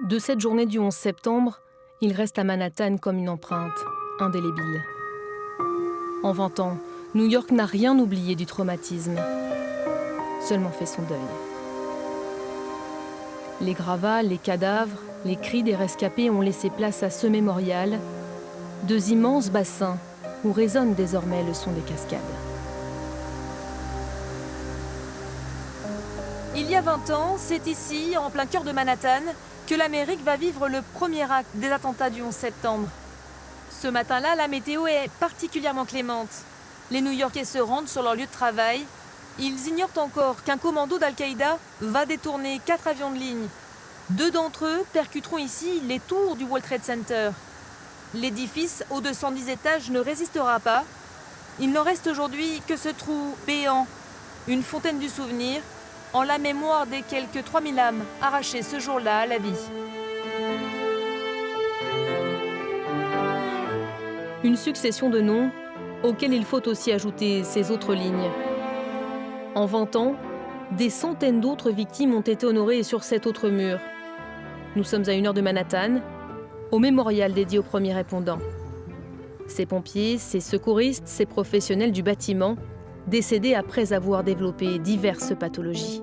De cette journée du 11 septembre, il reste à Manhattan comme une empreinte indélébile. En 20 ans, New York n'a rien oublié du traumatisme, seulement fait son deuil. Les gravats, les cadavres, les cris des rescapés ont laissé place à ce mémorial, deux immenses bassins où résonne désormais le son des cascades. Il y a 20 ans, c'est ici, en plein cœur de Manhattan, que l'Amérique va vivre le premier acte des attentats du 11 septembre. Ce matin-là, la météo est particulièrement clémente. Les New-Yorkais se rendent sur leur lieu de travail. Ils ignorent encore qu'un commando d'Al-Qaïda va détourner 4 avions de ligne. 2 d'entre eux percuteront ici les tours du World Trade Center. L'édifice, aux 210 étages, ne résistera pas. Il n'en reste aujourd'hui que ce trou béant, une fontaine du souvenir, en la mémoire des quelques 3000 âmes arrachées ce jour-là à la vie. Une succession de noms auxquels il faut aussi ajouter ces autres lignes. En 20 ans, des centaines d'autres victimes ont été honorées sur cet autre mur. Nous sommes à 1 heure de Manhattan, au mémorial dédié aux premiers répondants. Ces pompiers, ces secouristes, ces professionnels du bâtiment, décédés après avoir développé diverses pathologies.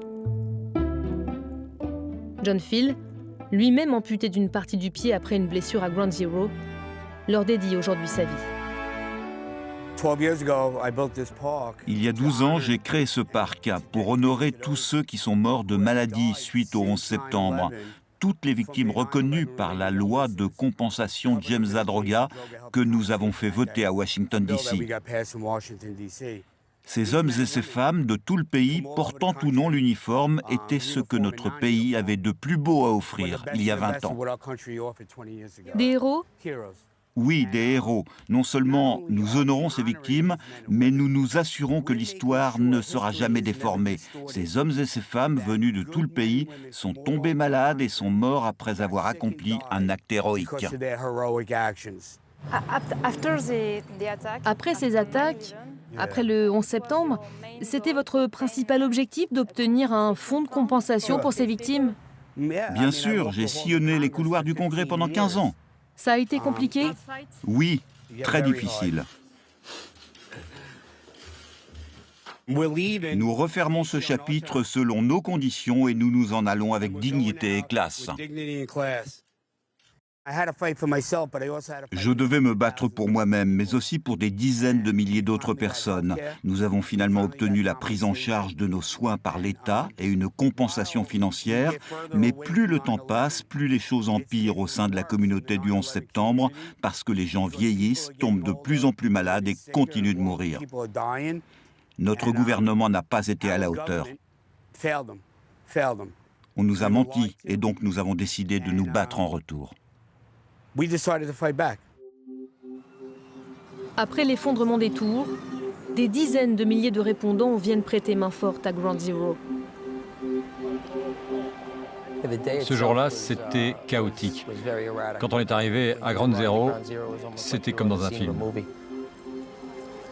John Field, lui-même amputé d'une partie du pied après une blessure à Ground Zero, leur dédie aujourd'hui sa vie. Il y a 12 ans, j'ai créé ce parc pour honorer tous ceux qui sont morts de maladie suite au 11 septembre. Toutes les victimes reconnues par la loi de compensation James Zadroga que nous avons fait voter à Washington, D.C. Ces hommes et ces femmes de tout le pays, portant ou non l'uniforme, étaient ce que notre pays avait de plus beau à offrir il y a 20 ans. Des héros ? Oui, des héros. Non seulement nous honorons ces victimes, mais nous nous assurons que l'histoire ne sera jamais déformée. Ces hommes et ces femmes venus de tout le pays sont tombés malades et sont morts après avoir accompli un acte héroïque. Après ces attaques, après le 11 septembre, c'était votre principal objectif d'obtenir un fonds de compensation pour ces victimes ? Bien sûr, j'ai sillonné les couloirs du Congrès pendant 15 ans. Ça a été compliqué ? Oui, très difficile. Nous refermons ce chapitre selon nos conditions et nous nous en allons avec dignité et classe. Je devais me battre pour moi-même, mais aussi pour des dizaines de milliers d'autres personnes. Nous avons finalement obtenu la prise en charge de nos soins par l'État et une compensation financière, mais plus le temps passe, plus les choses empirent au sein de la communauté du 11 septembre, parce que les gens vieillissent, tombent de plus en plus malades et continuent de mourir. Notre gouvernement n'a pas été à la hauteur. On nous a menti et donc nous avons décidé de nous battre en retour. Après l'effondrement des tours, des dizaines de milliers de répondants viennent prêter main forte à Ground Zero. Ce jour-là, c'était chaotique. Quand on est arrivé à Ground Zero, c'était comme dans un film.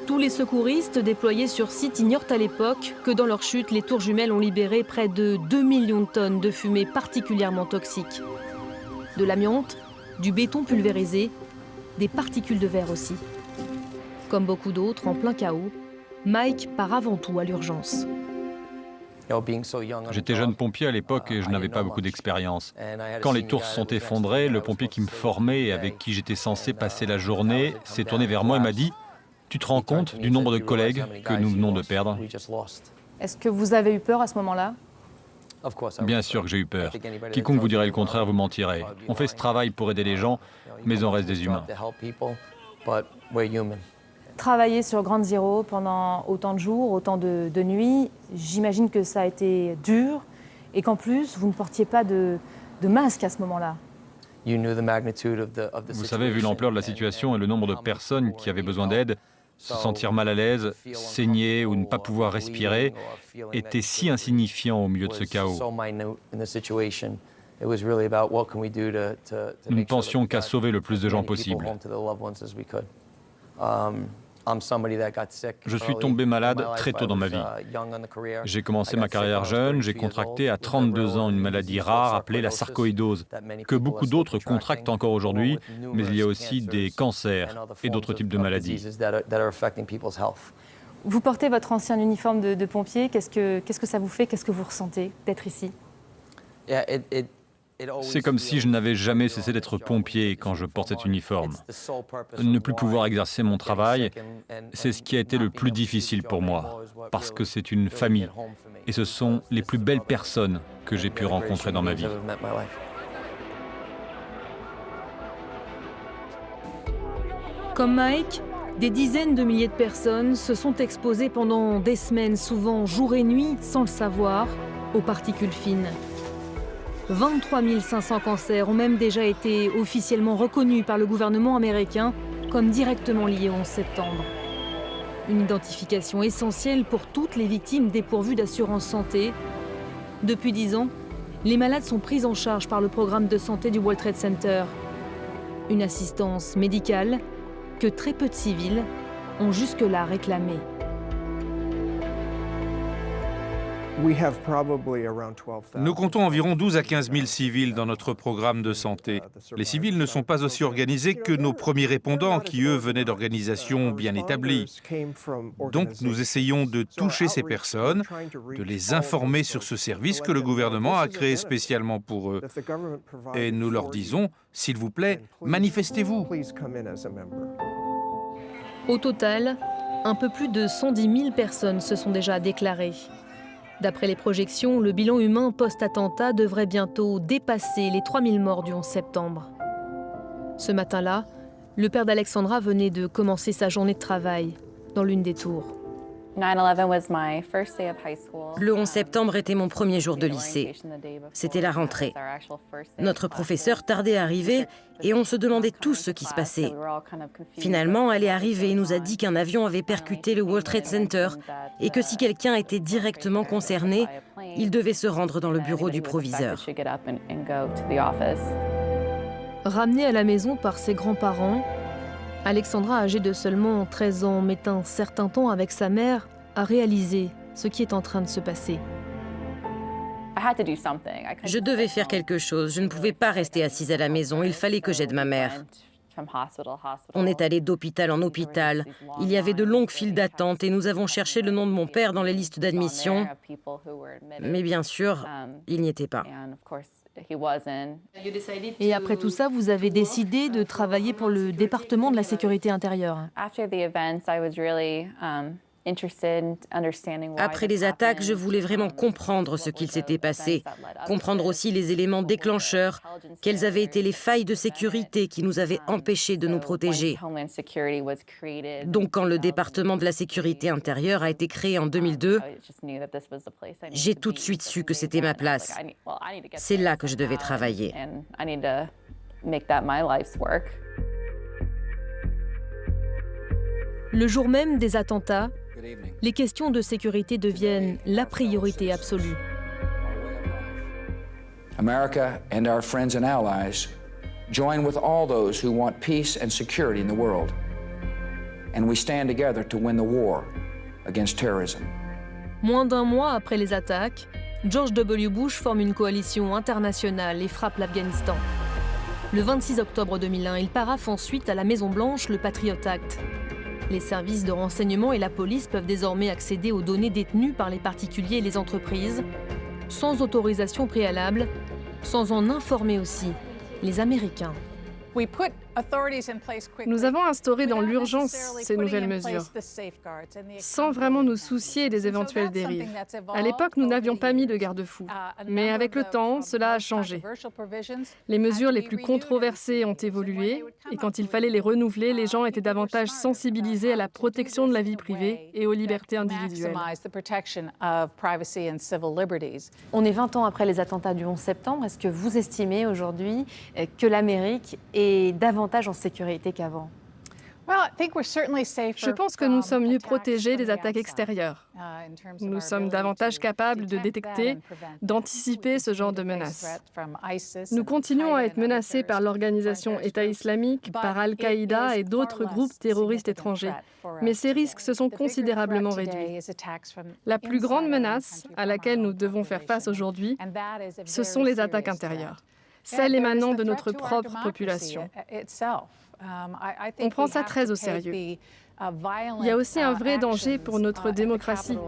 Tous les secouristes déployés sur site ignorent à l'époque que dans leur chute, les tours jumelles ont libéré près de 2 millions de tonnes de fumée particulièrement toxique. De l'amiante, du béton pulvérisé, des particules de verre aussi. Comme beaucoup d'autres, en plein chaos, Mike part avant tout à l'urgence. J'étais jeune pompier à l'époque et je n'avais pas beaucoup d'expérience. Quand les tours se sont effondrées, le pompier qui me formait et avec qui j'étais censé passer la journée s'est tourné vers moi et m'a dit « Tu te rends compte du nombre de collègues que nous venons de perdre ?» Est-ce que vous avez eu peur à ce moment-là ? Bien sûr que j'ai eu peur. Quiconque vous dirait le contraire vous mentirait. On fait ce travail pour aider les gens, mais on reste des humains. Travailler sur Ground Zero pendant autant de jours, autant de nuits, j'imagine que ça a été dur et qu'en plus, vous ne portiez pas de masque à ce moment-là. Vous savez, vu l'ampleur de la situation et le nombre de personnes qui avaient besoin d'aide, se sentir mal à l'aise, saigner ou ne pas pouvoir respirer était si insignifiant au milieu de ce chaos. Nous ne pensions qu'à sauver le plus de gens possible. Je suis tombé malade très tôt dans ma vie. J'ai commencé ma carrière jeune, j'ai contracté à 32 ans une maladie rare appelée la sarcoïdose, que beaucoup d'autres contractent encore aujourd'hui, mais il y a aussi des cancers et d'autres types de maladies. Vous portez votre ancien uniforme de pompier. Qu'est-ce que ça vous fait? Qu'est-ce que vous ressentez d'être ici? C'est comme si je n'avais jamais cessé d'être pompier quand je porte cet uniforme. Ne plus pouvoir exercer mon travail, c'est ce qui a été le plus difficile pour moi, parce que c'est une famille, et ce sont les plus belles personnes que j'ai pu rencontrer dans ma vie. Comme Mike, des dizaines de milliers de personnes se sont exposées pendant des semaines, souvent jour et nuit, sans le savoir, aux particules fines. 23 500 cancers ont même déjà été officiellement reconnus par le gouvernement américain comme directement liés au 11 septembre. Une identification essentielle pour toutes les victimes dépourvues d'assurance santé. Depuis 10 ans, les malades sont pris en charge par le programme de santé du World Trade Center. Une assistance médicale que très peu de civils ont jusque-là réclamée. Nous comptons environ 12 à 15 000 civils dans notre programme de santé. Les civils ne sont pas aussi organisés que nos premiers répondants qui, eux, venaient d'organisations bien établies. Donc, nous essayons de toucher ces personnes, de les informer sur ce service que le gouvernement a créé spécialement pour eux. Et nous leur disons, s'il vous plaît, manifestez-vous. Au total, un peu plus de 110 000 personnes se sont déjà déclarées. D'après les projections, le bilan humain post-attentat devrait bientôt dépasser les 3 000 morts du 11 septembre. Ce matin-là, le père d'Alexandra venait de commencer sa journée de travail dans l'une des tours. Le 11 septembre était mon premier jour de lycée. C'était la rentrée. Notre professeur tardait à arriver et on se demandait tous ce qui se passait. Finalement, elle est arrivée et nous a dit qu'un avion avait percuté le World Trade Center et que si quelqu'un était directement concerné, il devait se rendre dans le bureau du proviseur. Ramenée à la maison par ses grands-parents, Alexandra, âgée de seulement 13 ans, met un certain temps avec sa mère à réaliser ce qui est en train de se passer. Je devais faire quelque chose. Je ne pouvais pas rester assise à la maison. Il fallait que j'aide ma mère. On est allé d'hôpital en hôpital. Il y avait de longues files d'attente et nous avons cherché le nom de mon père dans les listes d'admission. Mais bien sûr, il n'y était pas. Et après tout ça, vous avez décidé de travailler pour le département de la sécurité intérieure. Après les attaques, je voulais vraiment comprendre ce qu'il s'était passé, comprendre aussi les éléments déclencheurs, quelles avaient été les failles de sécurité qui nous avaient empêchés de nous protéger. Donc quand le département de la sécurité intérieure a été créé en 2002, j'ai tout de suite su que c'était ma place. C'est là que je devais travailler. Le jour même des attentats, les questions de sécurité deviennent la priorité absolue. America and our friends and allies join with all those who want peace and security in the world. And we stand together to win the war against terrorism. Moins d'un mois après les attaques, George W. Bush forme une coalition internationale et frappe l'Afghanistan. Le 26 octobre 2001, il paraphe ensuite à la Maison-Blanche le Patriot Act. Les services de renseignement et la police peuvent désormais accéder aux données détenues par les particuliers et les entreprises, sans autorisation préalable, sans en informer aussi les Américains. Nous avons instauré dans l'urgence ces nouvelles mesures, sans vraiment nous soucier des éventuelles dérives. À l'époque, nous n'avions pas mis de garde-fous, mais avec le temps, cela a changé. Les mesures les plus controversées ont évolué, et quand il fallait les renouveler, les gens étaient davantage sensibilisés à la protection de la vie privée et aux libertés individuelles. On est 20 ans après les attentats du 11 septembre. Est-ce que vous estimez aujourd'hui que l'Amérique est davantage en sécurité qu'avant? Je pense que nous sommes mieux protégés des attaques extérieures. Nous sommes davantage capables de détecter, d'anticiper ce genre de menaces. Nous continuons à être menacés par l'organisation État islamique, par Al-Qaïda et d'autres groupes terroristes étrangers. Mais ces risques se sont considérablement réduits. La plus grande menace à laquelle nous devons faire face aujourd'hui, ce sont les attaques intérieures, celles émanant de notre propre population. On prend ça très au sérieux. Il y a aussi un vrai danger pour notre démocratie.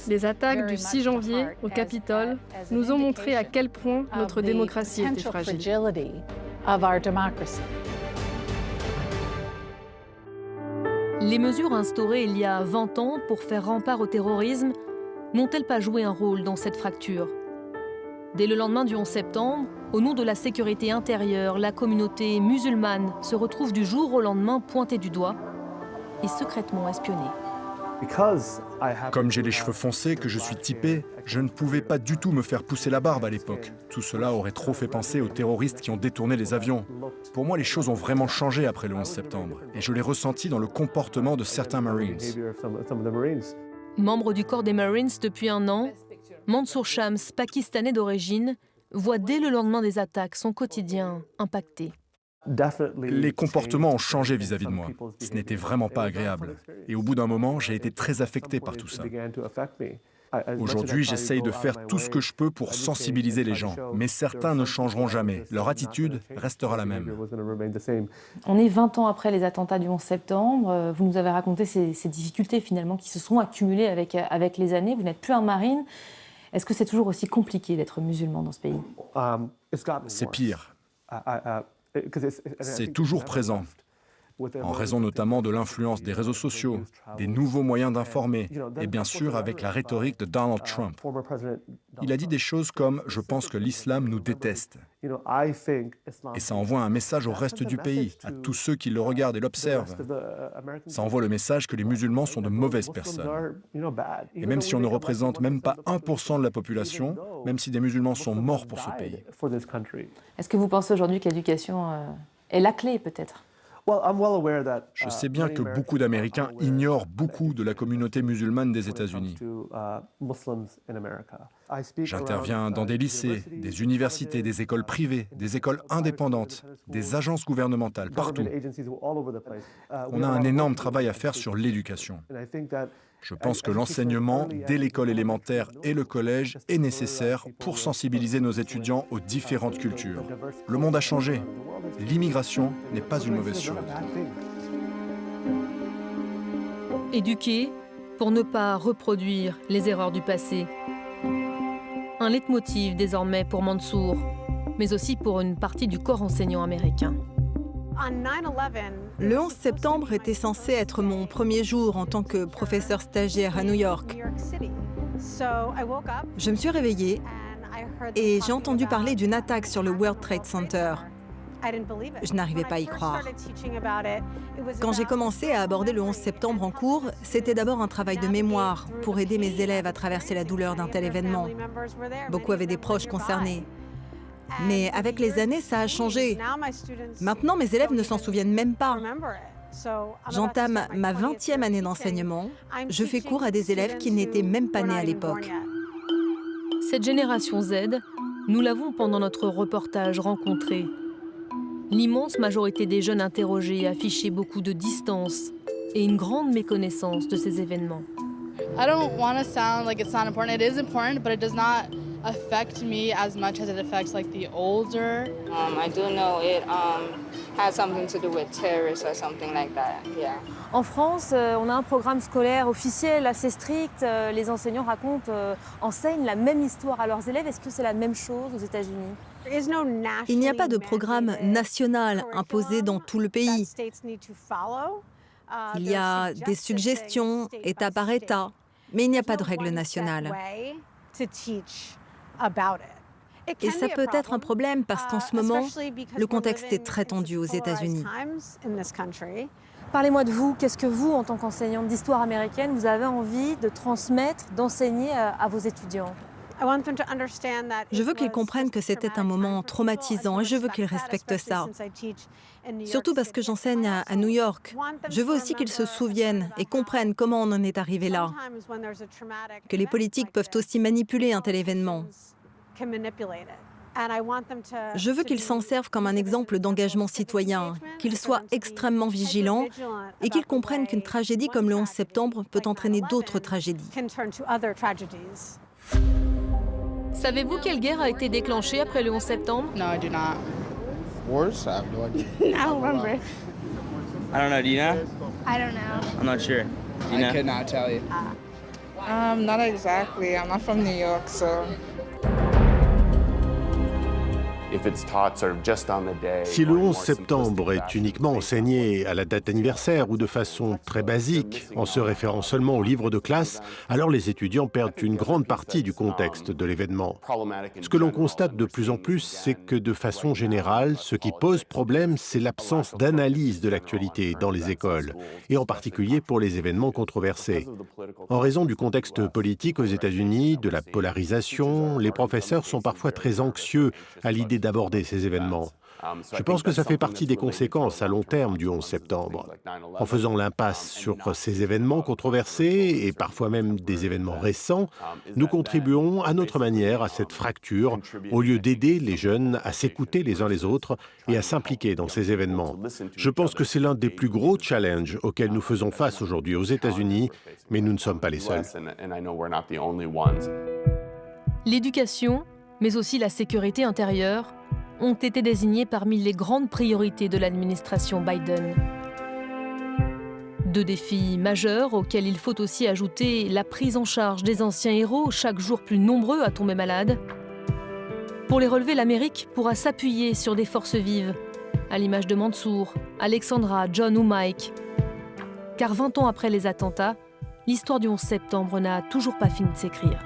Les attaques du 6 janvier au Capitole nous ont montré à quel point notre démocratie était fragile. Les mesures instaurées il y a 20 ans pour faire rempart au terrorisme n'ont-elles pas joué un rôle dans cette fracture ? Dès le lendemain du 11 septembre, au nom de la sécurité intérieure, la communauté musulmane se retrouve du jour au lendemain pointée du doigt et secrètement espionnée. Comme j'ai les cheveux foncés, que je suis typé, je ne pouvais pas du tout me faire pousser la barbe à l'époque. Tout cela aurait trop fait penser aux terroristes qui ont détourné les avions. Pour moi, les choses ont vraiment changé après le 11 septembre, et je l'ai ressenti dans le comportement de certains Marines. Membre du corps des Marines depuis 1 an, Mansour Shams, pakistanais d'origine, voit dès le lendemain des attaques son quotidien impacté. Les comportements ont changé vis-à-vis de moi. Ce n'était vraiment pas agréable. Et au bout d'un moment, j'ai été très affecté par tout ça. Aujourd'hui, j'essaye de faire tout ce que je peux pour sensibiliser les gens. Mais certains ne changeront jamais. Leur attitude restera la même. On est 20 ans après les attentats du 11 septembre. Vous nous avez raconté ces difficultés finalement qui se sont accumulées avec les années. Vous n'êtes plus un marine. Est-ce que c'est toujours aussi compliqué d'être musulman dans ce pays ? C'est pire. C'est toujours présent, en raison notamment de l'influence des réseaux sociaux, des nouveaux moyens d'informer, et bien sûr avec la rhétorique de Donald Trump. Il a dit des choses comme « Je pense que l'islam nous déteste ». Et ça envoie un message au reste du pays, à tous ceux qui le regardent et l'observent. Ça envoie le message que les musulmans sont de mauvaises personnes. Et même si on ne représente même pas 1% de la population, même si des musulmans sont morts pour ce pays. Est-ce que vous pensez aujourd'hui que l'éducation est la clé peut-être ? Je sais bien que beaucoup d'Américains ignorent beaucoup de la communauté musulmane des États-Unis. J'interviens dans des lycées, des universités, des écoles privées, des écoles indépendantes, des agences gouvernementales, partout. On a un énorme travail à faire sur l'éducation. Je pense que l'enseignement, dès l'école élémentaire et le collège, est nécessaire pour sensibiliser nos étudiants aux différentes cultures. Le monde a changé. L'immigration n'est pas une mauvaise chose. Éduquer pour ne pas reproduire les erreurs du passé. Un leitmotiv désormais pour Mansour, mais aussi pour une partie du corps enseignant américain. Le 11 septembre était censé être mon premier jour en tant que professeur stagiaire à New York. Je me suis réveillée et j'ai entendu parler d'une attaque sur le World Trade Center. Je n'arrivais pas à y croire. Quand j'ai commencé à aborder le 11 septembre en cours, c'était d'abord un travail de mémoire pour aider mes élèves à traverser la douleur d'un tel événement. Beaucoup avaient des proches concernés. Mais avec les années, ça a changé. Maintenant, mes élèves ne s'en souviennent même pas. J'entame ma 20e année d'enseignement. Je fais cours à des élèves qui n'étaient même pas nés à l'époque. Cette génération Z, nous l'avons pendant notre reportage rencontrée. L'immense majorité des jeunes interrogés affichait beaucoup de distance et une grande méconnaissance de ces événements. I don't want to sound like it's not important. It is important, but it does not affect me as much as it affects like the older. I do know it has something to do with terrorists or something like that. Yeah. En France, on a un programme scolaire officiel assez strict. Les enseignants enseignent la même histoire à leurs élèves. Est-ce que c'est la même chose aux États-Unis ? Il n'y a pas de programme national imposé dans tout le pays. Il y a des suggestions, État par État, mais il n'y a pas de règle nationale. Et ça peut être un problème parce qu'en ce moment, le contexte est très tendu aux États-Unis. Parlez-moi de vous. Qu'est-ce que vous, en tant qu'enseignante d'histoire américaine, vous avez envie de transmettre, d'enseigner à vos étudiants ? Je veux qu'ils comprennent que c'était un moment traumatisant et je veux qu'ils respectent ça. Surtout parce que j'enseigne à New York. Je veux aussi qu'ils se souviennent et comprennent comment on en est arrivé là. Que les politiques peuvent aussi manipuler un tel événement. Je veux qu'ils s'en servent comme un exemple d'engagement citoyen, qu'ils soient extrêmement vigilants et qu'ils comprennent qu'une tragédie comme le 11 septembre peut entraîner d'autres tragédies. Savez-vous quelle guerre a été déclenchée après le 11 septembre? No, I do not. Wars? I have no idea. I don't remember. I don't know. Do you know? I don't know. I'm not sure. Do you know? I could not tell you. Not exactly. I'm not from New York, so. Si le 11 septembre est uniquement enseigné à la date anniversaire ou de façon très basique, en se référant seulement au livre de classe, alors les étudiants perdent une grande partie du contexte de l'événement. Ce que l'on constate de plus en plus, c'est que de façon générale, ce qui pose problème, c'est l'absence d'analyse de l'actualité dans les écoles, et en particulier pour les événements controversés. En raison du contexte politique aux États-Unis, de la polarisation, les professeurs sont parfois très anxieux à l'idée d'aborder ces événements. Je pense que ça fait partie des conséquences à long terme du 11 septembre. En faisant l'impasse sur ces événements controversés et parfois même des événements récents, nous contribuons à notre manière à cette fracture au lieu d'aider les jeunes à s'écouter les uns les autres et à s'impliquer dans ces événements. Je pense que c'est l'un des plus gros challenges auxquels nous faisons face aujourd'hui aux États-Unis, mais nous ne sommes pas les seuls. L'éducation, mais aussi la sécurité intérieure, ont été désignés parmi les grandes priorités de l'administration Biden. Deux défis majeurs auxquels il faut aussi ajouter la prise en charge des anciens héros, chaque jour plus nombreux à tomber malades. Pour les relever, l'Amérique pourra s'appuyer sur des forces vives, à l'image de Mansour, Alexandra, John ou Mike. Car 20 ans après les attentats, l'histoire du 11 septembre n'a toujours pas fini de s'écrire.